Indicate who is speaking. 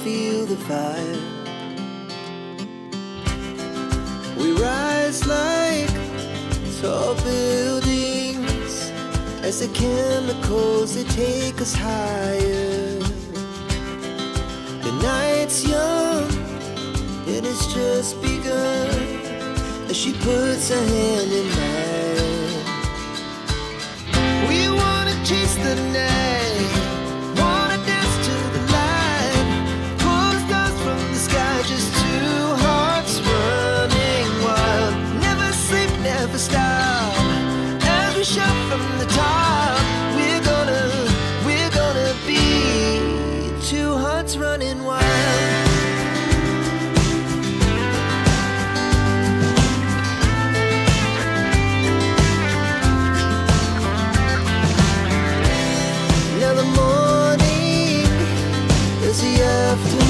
Speaker 1: feel the fire. We rise like tall buildings as the chemicals, they take us higher. The night's young and it's just begun as she puts her hand in mine. We wanna chase the night, wanna dance to the light, pull the stars from the sky, just two hearts running wild. Never sleep, never stop, as we shout from the top. We're gonna be two hearts running wild. Now the morning is the afternoon.